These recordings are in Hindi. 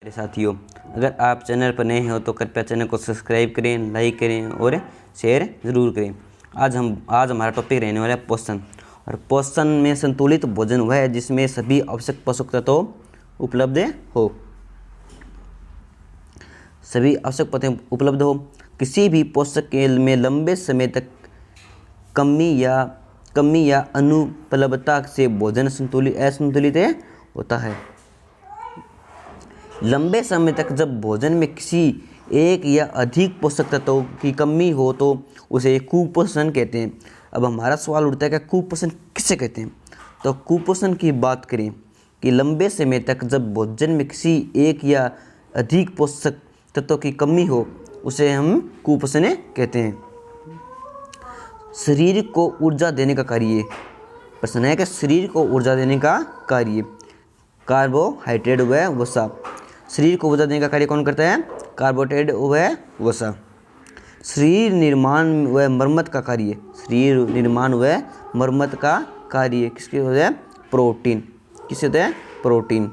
मेरे साथियों, अगर आप चैनल पर नए हो तो कृपया चैनल को सब्सक्राइब करें, लाइक करें और शेयर ज़रूर करें। आज हमारा टॉपिक रहने वाला है पोषण। और पोषण में संतुलित भोजन वह है जिसमें सभी आवश्यक पोषक तत्व उपलब्ध हो। सभी आवश्यक तत्व उपलब्ध हो। किसी भी पोषक में लंबे समय तक कमी या अनुपलब्धता से भोजन असंतुलित होता है। लंबे समय तक जब भोजन में किसी एक या अधिक पोषक तत्वों की कमी हो तो उसे कुपोषण कहते हैं। अब हमारा सवाल उठता है कि कुपोषण किसे कहते हैं। तो कुपोषण की बात करें कि लंबे समय तक जब भोजन में किसी एक या अधिक पोषक तत्वों की कमी हो उसे हम कुपोषण कहते हैं। शरीर को ऊर्जा देने का कार्य, प्रश्न है कि शरीर को ऊर्जा देने का कार्य कार्बोहाइड्रेट व वसा। शरीर को ऊर्जा देने का कार्य कौन करता है? कार्बोहाइड्रेट व वसा। शरीर निर्माण व मरम्मत का कार्य, शरीर निर्माण व मरम्मत का कार्य किसके होता है? प्रोटीन। किससे होता है? प्रोटीन।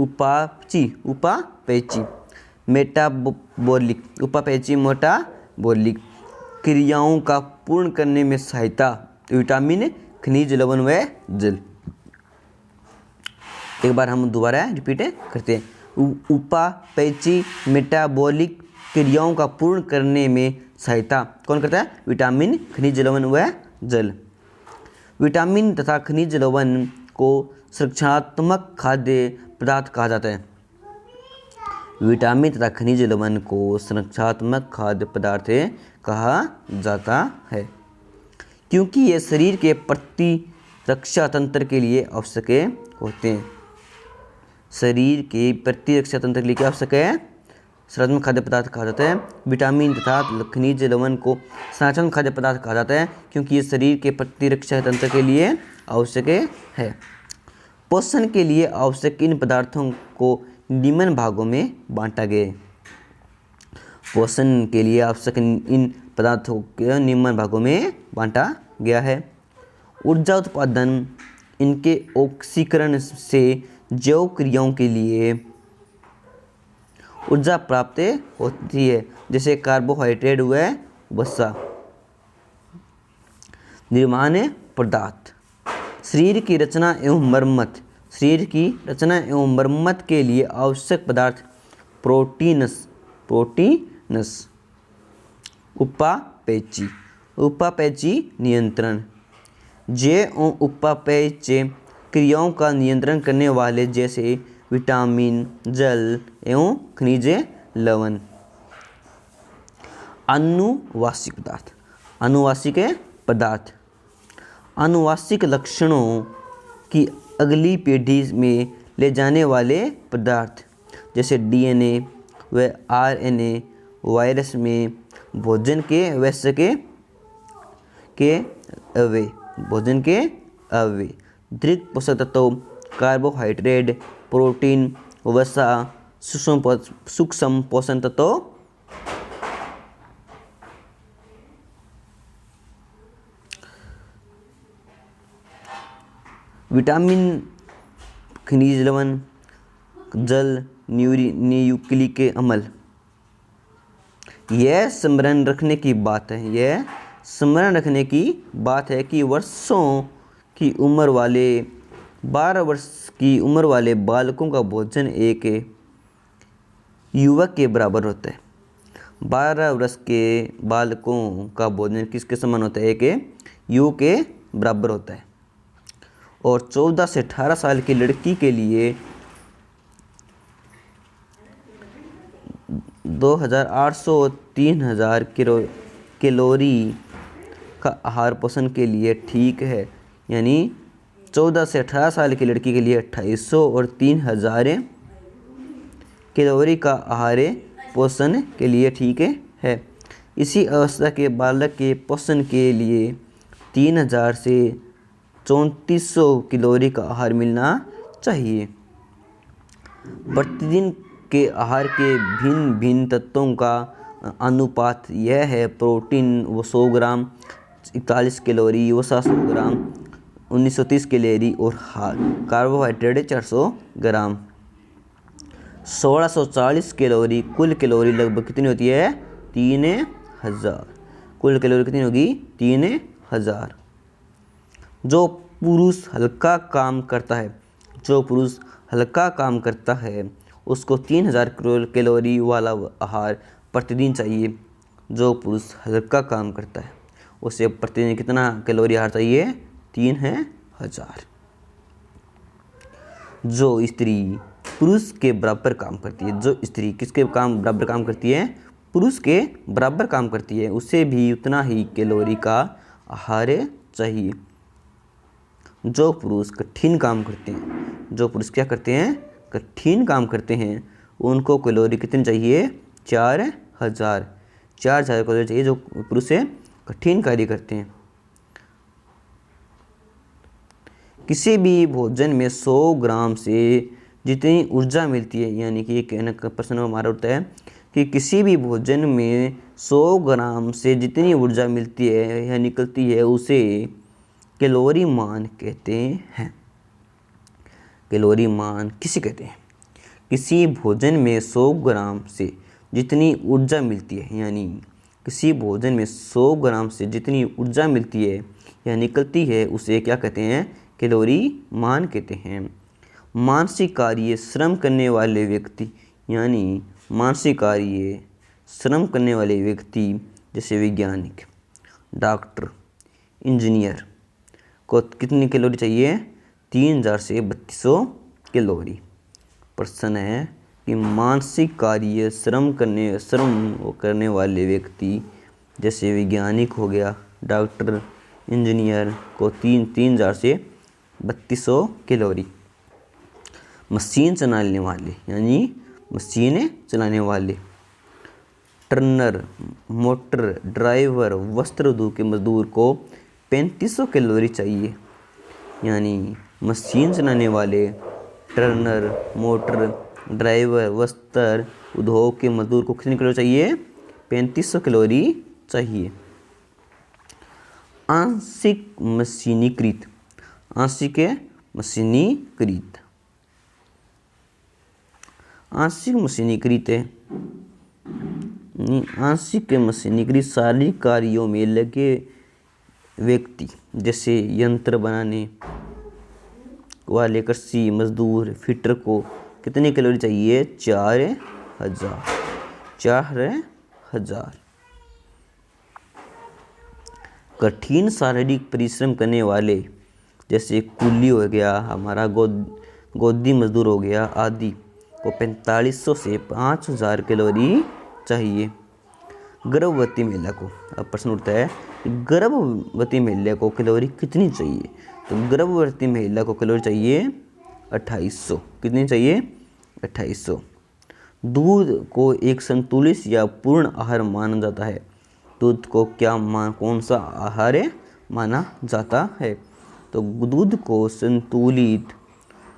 उपापचय मेटाबॉलिक क्रियाओं का पूर्ण करने में सहायता, विटामिन, खनिज, लवण व जल। एक बार हम दोबारा रिपीट करते हैं। उपापचय मेटाबॉलिक क्रियाओं का पूर्ण करने में सहायता कौन करता है? विटामिन, खनिज, लवण व जल। विटामिन तथा खनिज लवण को संरक्षणात्मक खाद्य पदार्थ कहा जाता है। विटामिन तथा खनिज लवण को संरक्षणात्मक खाद्य पदार्थ कहा जाता है क्योंकि ये शरीर के प्रतिरक्षा तंत्र के लिए आवश्यक होते हैं। शरीर के प्रतिरक्षा तंत्र के लिए क्या आवश्यक है? संरक्षणात्मक खाद्य पदार्थ कहा जाता है। विटामिन तथा खनिज लवण को संरक्षणात्मक खाद्य पदार्थ कहा जाता है क्योंकि ये शरीर के प्रतिरक्षा तंत्र के लिए आवश्यक है। पोषण के लिए आवश्यक इन पदार्थों को निम्न भागों में बांटा गया। पोषण के लिए आवश्यक इन पदार्थों को निम्न भागों में बांटा गया है। ऊर्जा उत्पादन, इनके ऑक्सीकरण से जैव क्रियाओं के लिए ऊर्जा प्राप्त होती है, जैसे कार्बोहाइड्रेट व वसा। निर्माण पदार्थ, शरीर की रचना एवं मरम्मत के लिए आवश्यक पदार्थ प्रोटीनस। उपापचय नियंत्रण, जैव एवं उपापचय क्रियाओं का नियंत्रण करने वाले जैसे विटामिन, जल एवं खनिज, लवण। आनुवांशिक लक्षणों की अगली पीढ़ी में ले जाने वाले पदार्थ जैसे डीएनए व आरएनए, वायरस में भोजन के अवयव, दृढ़ पोषक तत्व, कार्बोहाइड्रेट, प्रोटीन, वसा, सूक्ष्म पोषक तत्व। विटामिन, खनिज लवण, जल, न्यूक्लिक अम्ल। यह स्मरण रखने की बात है कि वर्षों की उम्र वाले 12 वर्ष की उम्र वाले बालकों का भोजन एक युवक के बराबर होता है। 12 वर्ष के बालकों का भोजन किसके समान होता है? एक युवक के बराबर होता है। और 14 से 18 साल की लड़की के लिए 2800-3000 कैलोरी का आहार पोषण के लिए ठीक है। यानी 14 से 18 साल की लड़की के लिए 2800 और 3000 कैलोरी का आहार पोषण के लिए ठीक है। इसी अवस्था के बालक के पोषण के लिए 3000 से 3400 कैलोरी का आहार मिलना चाहिए। प्रतिदिन के आहार के भिन्न तत्वों का अनुपात यह है: प्रोटीन 100 ग्राम 41 कैलोरी, वसा 100 ग्राम 1930 कैलोरी और कार्बोहाइड्रेट 400 ग्राम। 1640 कैलोरी, कुल कैलोरी लगभग कितनी होती है? 3000। कुल कैलोरी कितनी होगी? 3000। जो पुरुष हल्का काम करता है, जो पुरुष हल्का काम करता है उसको 3000 कैलोरी वाला आहार प्रतिदिन चाहिए। जो पुरुष हल्का काम करता है उसे प्रतिदिन कितना कैलोरी आहार चाहिए? 3000। जो स्त्री पुरुष के बराबर काम करती है, जो स्त्री किसके बराबर काम करती है? पुरुष के बराबर काम करती है, उसे भी उतना ही कैलोरी का आहार चाहिए। जो पुरुष कठिन काम करते हैं, जो पुरुष क्या करते हैं? कठिन काम करते हैं, उनको कैलोरी कितनी चाहिए? 4000। 4000 कैलोरी चाहिए जो पुरुष से कठिन कार्य करते हैं। किसी भी भोजन में 100 ग्राम से जितनी ऊर्जा मिलती है, यानी कि कहने का प्रश्न हमारा होता है कि किसी भी भोजन में 100 ग्राम से जितनी ऊर्जा मिलती है या निकलती है उसे कैलोरी मान कहते हैं। कैलोरी मान किसे कहते हैं? किसी भोजन में 100 ग्राम से जितनी ऊर्जा मिलती है, यानी किसी भोजन में 100 ग्राम से जितनी ऊर्जा मिलती है या निकलती है उसे क्या कहते हैं? कैलोरी मान कहते हैं। मानसिक कार्य श्रम करने वाले व्यक्ति, यानी मानसिक कार्य श्रम करने वाले व्यक्ति जैसे वैज्ञानिक, डॉक्टर, इंजीनियर को कितनी कैलोरी चाहिए? 3000 से 3200 कैलोरी। प्रश्न है कि मानसिक कार्य श्रम करने वाले व्यक्ति जैसे वैज्ञानिक हो गया, डॉक्टर, इंजीनियर को 3000 से 3200 कैलोरी। मशीन चलाने वाले, यानी मशीनें चलाने वाले, टर्नर, मोटर ड्राइवर, वस्त्र उद्योग के मजदूर को 3500 कैलोरी चाहिए। यानी मशीन चलाने वाले, टर्नर, मोटर ड्राइवर, वस्त्र उद्योग के मजदूर को कितनी कैलोरी चाहिए? 3500 कैलोरी चाहिए। आंशिक मशीनीकृत, आंशिक मशीनीकृत, आंशिक मशीनीकृत है आंशिक मशीनीकृत शारीरिक कार्यों में लगे व्यक्ति जैसे यंत्र बनाने वाले कृषि मजदूर, फिटर को कितनी कैलोरी चाहिए? 4000। 4000। कठिन शारीरिक परिश्रम करने वाले जैसे कुली हो गया, हमारा गोदी मजदूर हो गया आदि को 4500 से 5000 कैलोरी चाहिए। गर्भवती महिला को, अब प्रश्न उठता है गर्भवती महिला को कैलोरी कितनी चाहिए? तो गर्भवती महिला को कैलोरी चाहिए 2800। कितनी चाहिए? 2800। दूध को एक संतुलित या पूर्ण आहार माना जाता है। दूध को कौन सा आहार माना जाता है? तो दूध को संतुलित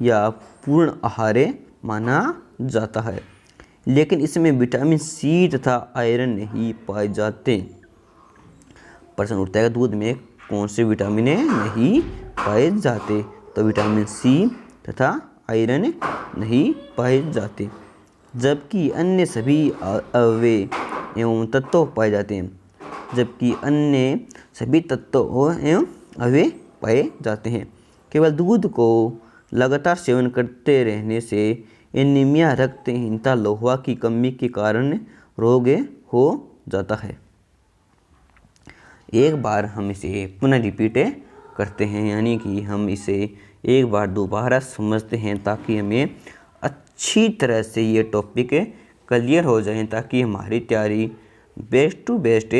या पूर्ण आहार माना जाता है, लेकिन इसमें विटामिन सी तथा आयरन नहीं पाए जाते। प्रश्न उठता है दूध में कौन से विटामिन नहीं पाए जाते? तो विटामिन सी तथा आयरन नहीं पाए जाते, जबकि अन्य सभी अवयव एवं तत्व पाए जाते हैं। जबकि अन्य सभी तत्व एवं अवयव पाए जाते हैं। केवल दूध को लगातार सेवन करते रहने से एनीमिया, रक्तहीनता, लोहा की कमी के कारण रोग हो जाता है। एक बार हम इसे पुनः रिपीट करते हैं, यानी कि हम इसे एक बार दोबारा समझते हैं ताकि हमें अच्छी तरह से ये टॉपिक क्लियर हो जाए, ताकि हमारी तैयारी बेस्ट टू बेस्ट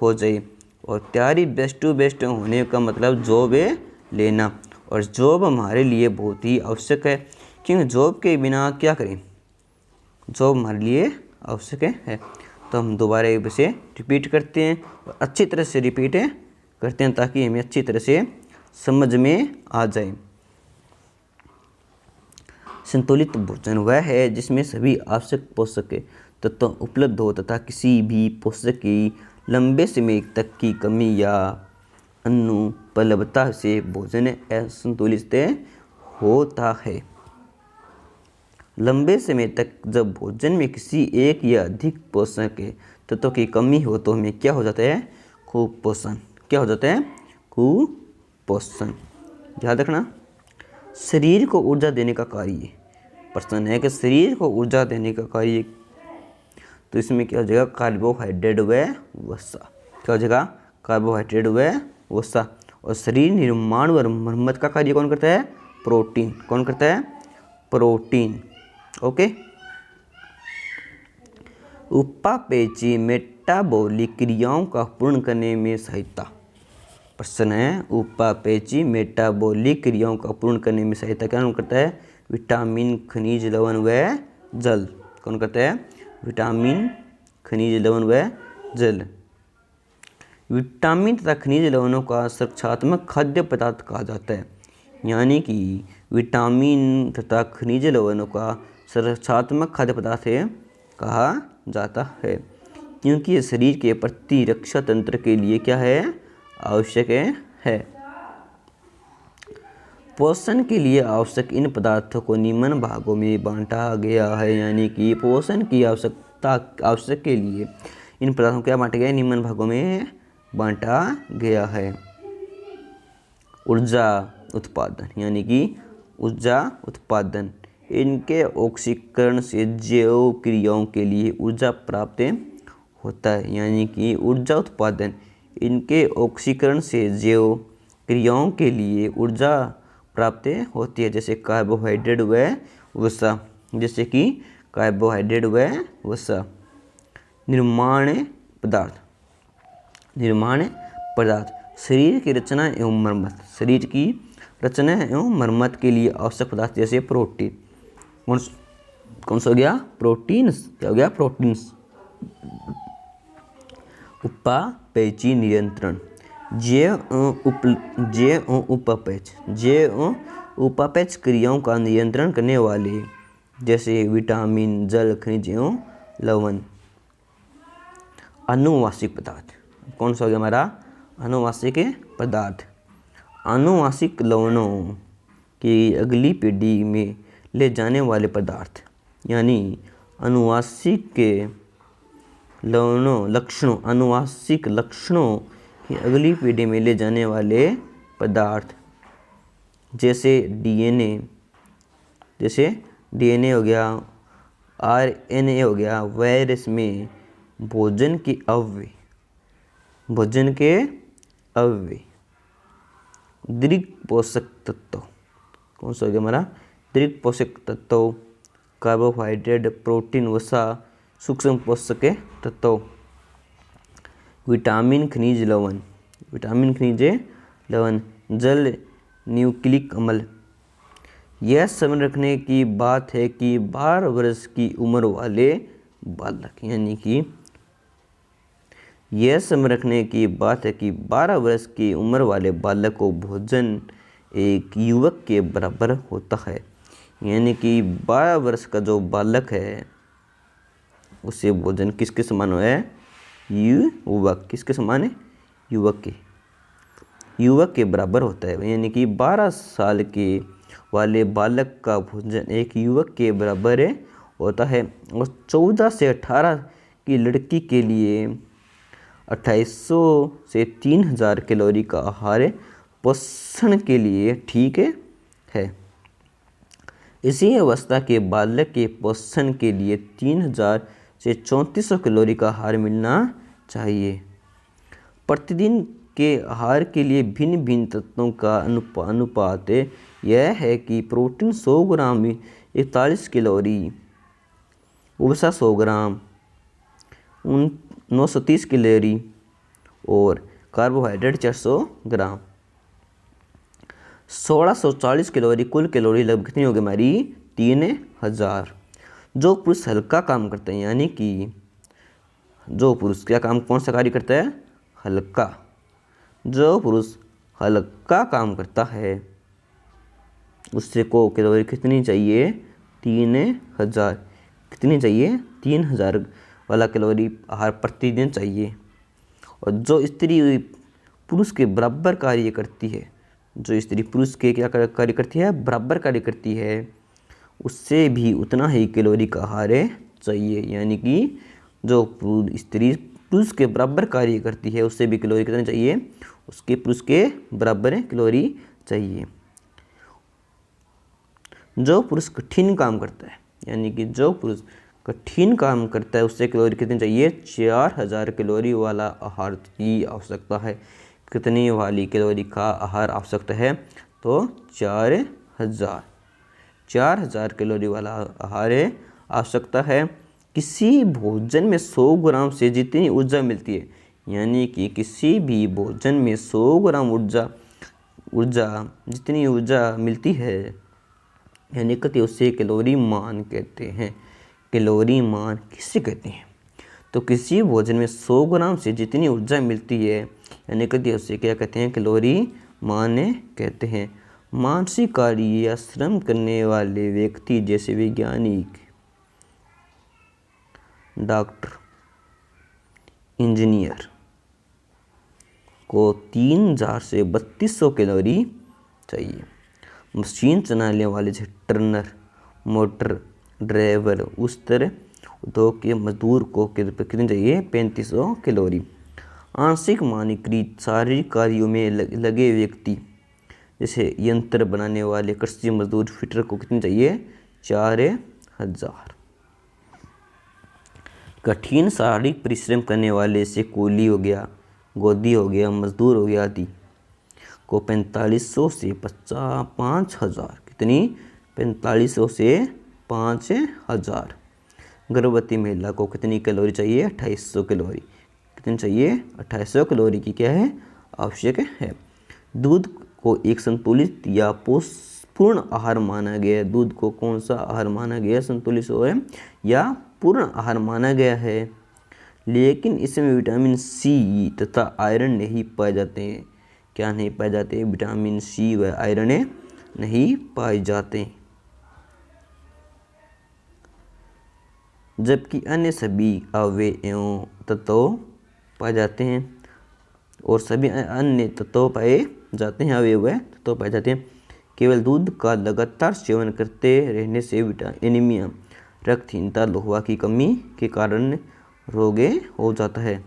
हो जाए। और तैयारी बेस्ट टू बेस्ट होने का मतलब जॉब लेना, और जॉब हमारे लिए बहुत ही आवश्यक है, क्योंकि जॉब के बिना क्या करें, जॉब हमारे लिए आवश्यक है। तो हम दोबारा इसे रिपीट करते हैं और अच्छी तरह से रिपीट करते हैं ताकि हमें अच्छी तरह से समझ में आ जाए। संतुलित भोजन वह है जिसमें सभी आवश्यक पोषक तत्व उपलब्ध हो तथा किसी भी पोषक की लंबे समय तक की कमी या अनुपलब्धता से भोजन असंतुलित होता है। लंबे समय तक जब भोजन में किसी एक या अधिक पोषक तत्वों की कमी हो तो हमें क्या हो जाता है? कुपोषण। क्या हो जाता है? कुपोषण। याद रखना। शरीर को ऊर्जा देने का कार्य, प्रश्न है कि शरीर को ऊर्जा देने का कार्य, तो इसमें क्या हो जाएगा? कार्बोहाइड्रेट व वसा। क्या हो जाएगा? कार्बोहाइड्रेट व वसा। और शरीर निर्माण व मरम्मत का कार्य कौन करता है? प्रोटीन। कौन करता है? प्रोटीन। ओके। उपापेची मेटाबॉलिक क्रियाओं का पूर्ण करने में सहायता। प्रश्न है, उपापेची मेटाबॉलिक क्रियाओं का पूर्ण करने में सहायता कौन करता है? विटामिन, खनिज, लवण व जल। कौन करता है? विटामिन, खनिज, लवण व जल। विटामिन तथा खनिज लवणों का सुरक्षात्मक खाद्य पदार्थ कहा जाता है। यानी कि विटामिन तथा खनिज लवणों का सुरक्षात्मक खाद्य पदार्थ कहा जाता है, क्योंकि ये शरीर के प्रतिरक्षा तंत्र के लिए क्या है? आवश्यक है। पोषण के लिए आवश्यक इन पदार्थों को निम्न भागों में बांटा गया है। यानी कि पोषण की आवश्यक के लिए इन पदार्थों को क्या बांटा गया है? निम्न भागों में बांटा गया है। ऊर्जा उत्पादन, यानी कि ऊर्जा उत्पादन, इनके ऑक्सीकरण से जैव क्रियाओं के लिए ऊर्जा प्राप्त होता है। यानी कि ऊर्जा उत्पादन, इनके ऑक्सीकरण से जैव क्रियाओं के लिए ऊर्जा प्राप्त होती है, जैसे कार्बोहाइड्रेट व वसा। जैसे कि कार्बोहाइड्रेट व वसा। निर्माण पदार्थ, निर्माण पदार्थ, शरीर की रचना एवं मरम्मत, शरीर की रचना एवं मरम्मत के लिए आवश्यक पदार्थ, जैसे प्रोटीन। कौन सा हो गया? प्रोटीन्स। क्या हो गया? प्रोटीन्स। उपापेची नियंत्रण, जैव उपापेच क्रियाओं का नियंत्रण करने वाले, जैसे विटामिन, जल, खनिज एवं लवण। आनुवांशिक पदार्थ, कौन सा हो गया हमारा? आनुवांशिक पदार्थ। आनुवांशिक लवणों की अगली पीढ़ी में ले जाने वाले पदार्थ, यानी आनुवांशिक आनुवांशिक लक्षणों की अगली पीढ़ी में ले जाने वाले पदार्थ, जैसे डीएनए हो गया, आरएनए हो गया। वायरस में भोजन के अव्यय, दीर्घ पोषक तत्व, कौन सा हो गया हमारा? दीर्घ पोषक तत्व, कार्बोहाइड्रेट, प्रोटीन, वसा, सूक्ष्म पोषक तत्व। विटामिन, खनिज, लवण, विटामिन, खनिज, लवण। जल, न्यूक्लिक अम्ल। यह समझ रखने की बात है कि 12 वर्ष की उम्र वाले बालक, यानी कि यह समझ रखने की बात है कि 12 वर्ष की उम्र वाले बालक को भोजन एक युवक के बराबर होता है। यानी कि 12 वर्ष का जो बालक है उसे भोजन किसके समान है? युवक। किसके समान है? युवक के बराबर होता है। यानी कि 12 साल के वाले बालक का भोजन एक युवक के बराबर होता है। और 14 से 18 की लड़की के लिए 2800 से 3000 कैलोरी का आहार पोषण के लिए ठीक है। इसी अवस्था के बालक के पोषण के लिए 3000 से 3400 कैलोरी का आहार मिलना चाहिए। प्रतिदिन के आहार के लिए भिन्न भिन्न तत्वों का अनुपात यह है कि प्रोटीन 100 ग्राम में 41 कैलोरी, वसा 100 ग्राम 930 कैलोरी और कार्बोहाइड्रेट 400 ग्राम। 1640 कैलोरी कुल कैलोरी लगभग कितनी होगी हमारी? 3000। जो पुरुष हल्का काम करते हैं, यानी कि जो पुरुष क्या काम, कौन सा कार्य करता है? हल्का। जो पुरुष हल्का काम करता है उससे को कैलोरी कितनी चाहिए? 3000। कितनी चाहिए? 3000 वाला कैलोरी आहार प्रतिदिन चाहिए। और जो स्त्री पुरुष के बराबर कार्य करती है, जो स्त्री पुरुष के क्या कार्य करती है, बराबर कार्य करती है, उससे भी उतना ही कैलोरी का आहार चाहिए। यानी कि जो स्त्री पुरुष के बराबर कार्य करती है उससे भी कैलोरी कितना चाहिए, उसके पुरुष के बराबर कैलोरी चाहिए। जो पुरुष कठिन काम करता है, यानी कि जो पुरुष कठिन काम करता है उससे कैलोरी कितनी चाहिए, 4000 कैलोरी वाला आहार की आवश्यकता है। कितनी वाली कैलोरी का आहार आवश्यकता है, तो 4000 कैलोरी वाला आहार आवश्यकता है। किसी भोजन में 100 ग्राम से जितनी ऊर्जा मिलती है, यानी कि किसी भी भोजन में 100 ग्राम ऊर्जा जितनी ऊर्जा मिलती है, यानी कि उसे कैलोरी मान कहते हैं। कैलोरी मान किसे कहते हैं, तो किसी भोजन में 100 ग्राम से जितनी ऊर्जा मिलती है, यानी कि उसे क्या कहते हैं, कैलोरी मान कहते हैं। मानसिक कार्य या श्रम करने वाले व्यक्ति जैसे वैज्ञानिक, डॉक्टर, इंजीनियर को 3000 से 3200 कैलोरी चाहिए। मशीन चलाने वाले जैसे टर्नर, मोटर ड्राइवर, उस तरह उद्योग के मजदूर को कितनी चाहिए, 3500 कैलोरी। आंशिक मानकीकृत शारीरिक कार्यों में लगे व्यक्ति जैसे यंत्र बनाने वाले कृषि मजदूर, फिटर को कितनी चाहिए, 4000। कठिन शारीरिक परिश्रम करने वाले से कूली हो गया, गोदी हो गया, मजदूर हो गया आदि को 4500 से 5000, कितनी, 4500 से 5000। गर्भवती महिला को कितनी कैलोरी चाहिए, 2800 कैलोरी। कितनी चाहिए, 2800 कैलोरी की क्या है, आवश्यक है। दूध को एक संतुलित या पूर्ण आहार माना गया है। दूध को कौन सा आहार माना गया है, संतुलित है या पूर्ण आहार माना गया है, लेकिन इसमें विटामिन सी तथा आयरन नहीं पाए जाते हैं। क्या नहीं पाए जाते, विटामिन सी व आयरन नहीं पाए जाते, जबकि अन्य सभी अवयव एवं तत्व पाए जाते हैं, और सभी अन्य तत्व पाए जाते हैं, अवयव तत्व पाए जाते हैं। केवल दूध का लगातार सेवन करते रहने से एनीमिया, रक्तहीनता, लोहा की कमी के कारण रोग हो जाता है।